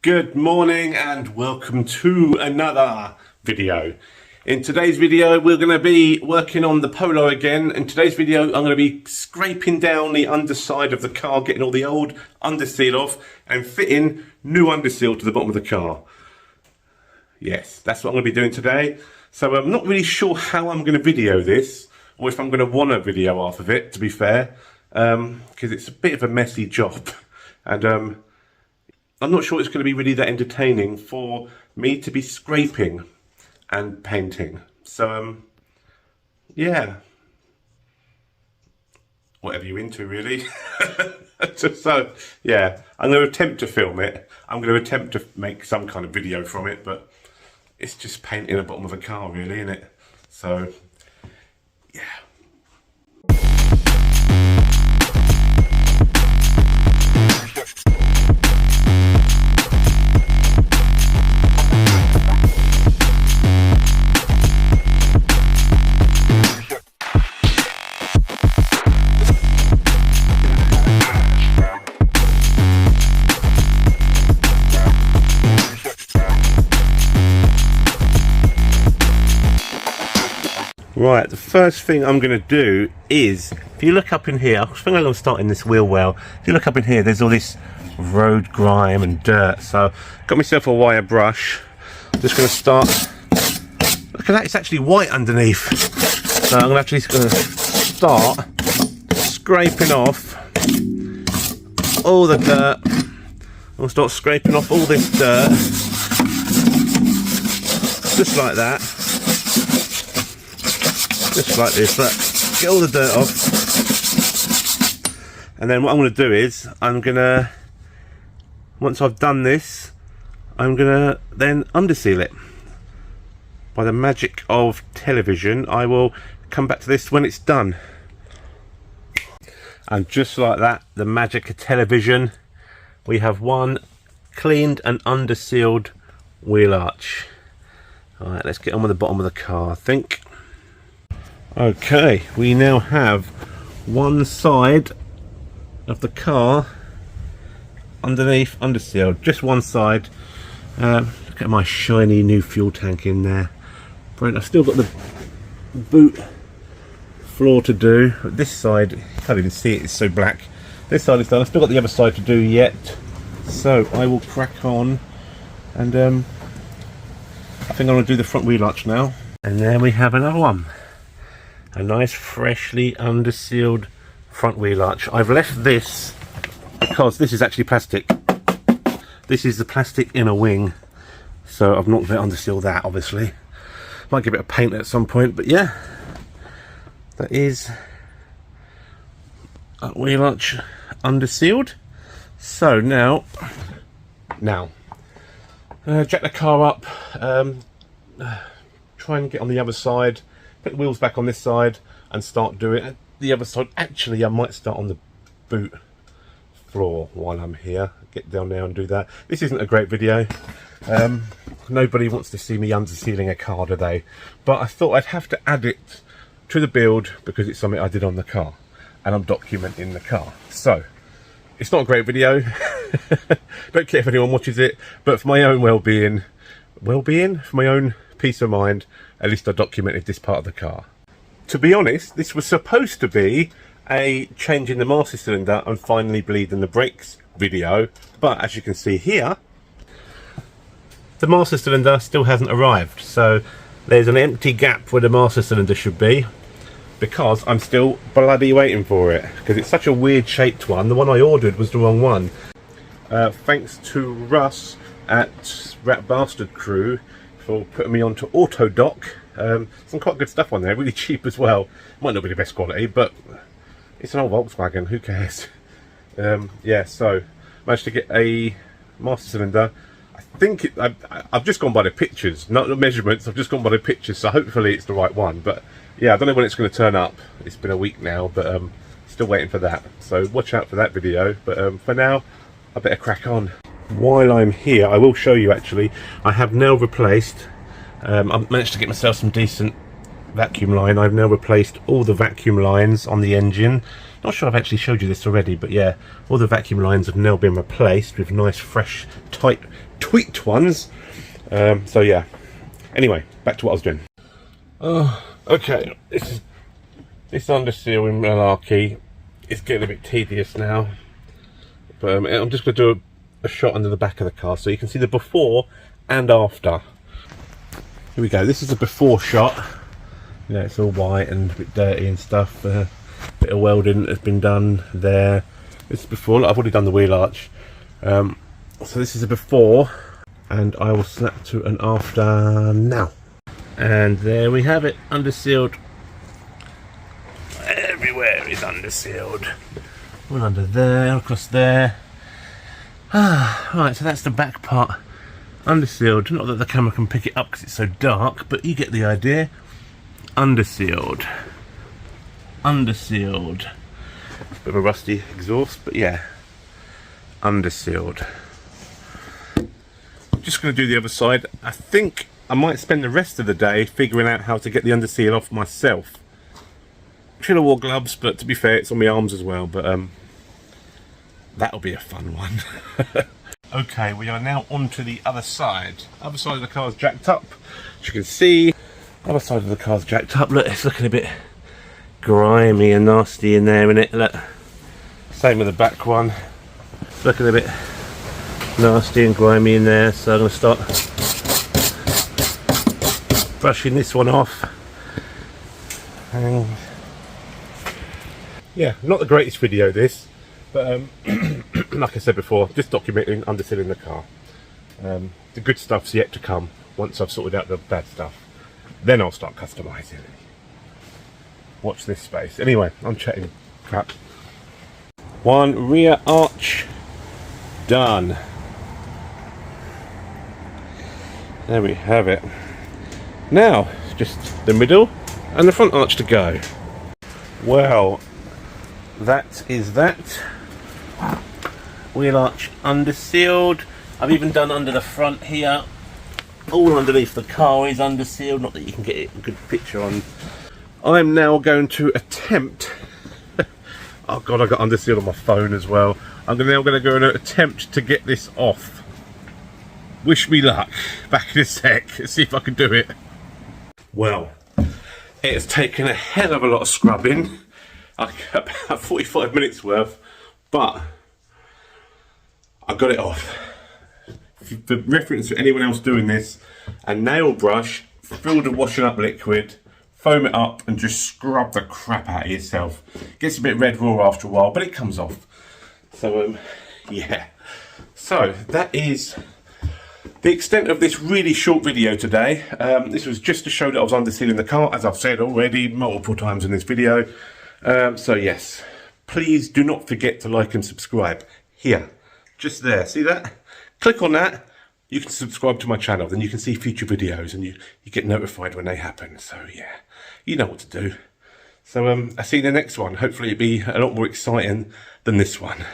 Good morning and welcome to another video. In today's video we're going to be working on the Polo again. In today's video I'm going to be scraping down the underside of the car, getting all the old underseal off and fitting new underseal to the bottom of the car. Yes, that's what I'm going to be doing today. So I'm not really sure how I'm going to video this, or if I'm going to want a video off of it, to be fair, because it's a bit of a messy job, and I'm not sure it's going to be really that entertaining for me to be scraping and painting. So yeah, whatever you're into really. So yeah, I'm going to attempt to film it. I'm going to attempt to make some kind of video from it, but it's just painting the bottom of a car really, isn't it? So yeah. Right, the first thing I'm going to do is, if you look up in here, I think I'm going to start in this wheel well. If you look up in here, there's all this road grime and dirt. So, got myself a wire brush. I'm just going to start. Look at that, it's actually white underneath. So I'm actually going to start scraping off all the dirt. I'm going to start scraping off all this dirt. Just like that. Just like this, look, get all the dirt off, and then what I'm going to do is once I've done this, I'm going to then underseal it. By the magic of television, I will come back to this when it's done. And just like that, the magic of television, we have one cleaned and undersealed wheel arch. Alright, let's get on with the bottom of the car, I think. Okay, we now have one side of the car underneath undersealed, just one side. Look at my shiny new fuel tank in there. Brilliant. I've still got the boot floor to do. This side, you can't even see it, it's so black. This side is done. I've still got the other side to do yet. So I will crack on, and I think I'm going to do the front wheel arch now. And there we have another one. A nice freshly undersealed front wheel arch. I've left this because this is actually plastic. This is the plastic inner wing, so I've not undersealed that obviously. Might give it a paint at some point, but yeah, that is a wheel arch undersealed. So now jack the car up, try and get on the other side. Put the wheels back on this side and start doing it. The other side, actually I might start on the boot floor while I'm here. Get down there and do that. This isn't a great video. Nobody wants to see me undersealing a car today, but I thought I'd have to add it to the build because it's something I did on the car and I'm documenting the car. So it's not a great video. Don't care if anyone watches it, but for my own well-being, for my own peace of mind, at least I documented this part of the car. To be honest, this was supposed to be a changing the master cylinder and finally bleeding the brakes video, but as you can see here, the master cylinder still hasn't arrived. So there's an empty gap where the master cylinder should be, because I'm still bloody waiting for it, because it's such a weird shaped one. The one I ordered was the wrong one. Thanks to Russ at Rat Bastard Crew for putting me onto AutoDoc. Some quite good stuff on there, really cheap as well. Might not be the best quality, but it's an old Volkswagen, who cares? Yeah, so managed to get a master cylinder. I think I've just gone by the pictures, not the measurements. I've just gone by the pictures, so hopefully it's the right one. But yeah, I don't know when it's going to turn up. It's been a week now, but still waiting for that. So watch out for that video. But for now, I better crack on. While I'm here, I will show you actually, I have now replaced, I've managed to get myself some decent vacuum line. I've now replaced all the vacuum lines on the engine. Not sure I've actually showed you this already, but yeah, all the vacuum lines have now been replaced with nice, fresh, tight tweaked ones. So yeah, anyway, back to what I was doing. Okay, this undersealing malarkey is getting a bit tedious now, but I'm just going to do a shot under the back of the car so you can see the before and after. Here we go, this is a before shot. You know, it's all white and a bit dirty and stuff. Bit of welding has been done there. This is before. Look, I've already done the wheel arch. So this is a before, and I will snap to an after now. And there we have it, undersealed. Everywhere is undersealed. All under there, across there. Right, so that's the back part undersealed. Not that the camera can pick it up because it's so dark, but you get the idea. Undersealed. Undersealed. Bit of a rusty exhaust, but yeah. Undersealed. Just going to do the other side. I think I might spend the rest of the day figuring out how to get the underseal off myself. Should have wore gloves, but to be fair, it's on my arms as well. But that'll be a fun one. Okay, we are now on to the other side. Other side of the car's jacked up. As you can see, other side of the car's jacked up. Look, it's looking a bit grimy and nasty in there, innit? Look. Same with the back one. It's looking a bit nasty and grimy in there, so I'm going to start brushing this one off. And yeah, not the greatest video this, but like I said before, just documenting undersealing the car. The good stuff's yet to come once I've sorted out the bad stuff. Then I'll start customising. Watch this space. Anyway, I'm chatting crap. One rear arch done. There we have it. Now, just the middle and the front arch to go. Well, that is that. Wheel arch undersealed. I've even done under the front here. All underneath the car is undersealed, not that you can get a good picture on. I'm now going to attempt, oh god, I got undersealed on my phone as well. I'm now going to go and attempt to get this off. Wish me luck. Back in a sec, let's see if I can do it. Well, it has taken a hell of a lot of scrubbing, like about 45 minutes worth, but I got it off. For reference to anyone else doing this, a nail brush filled with washing up liquid, foam it up and just scrub the crap out of yourself. Gets a bit red raw after a while, but it comes off. So yeah, so that is the extent of this really short video today. This was just to show that I was undersealing the car, as I've said already multiple times in this video. So yes, please do not forget to like and subscribe here, just there, see that? Click on that, you can subscribe to my channel, then you can see future videos and you get notified when they happen. So yeah, you know what to do. So I'll see you in the next one. Hopefully it'll be a lot more exciting than this one.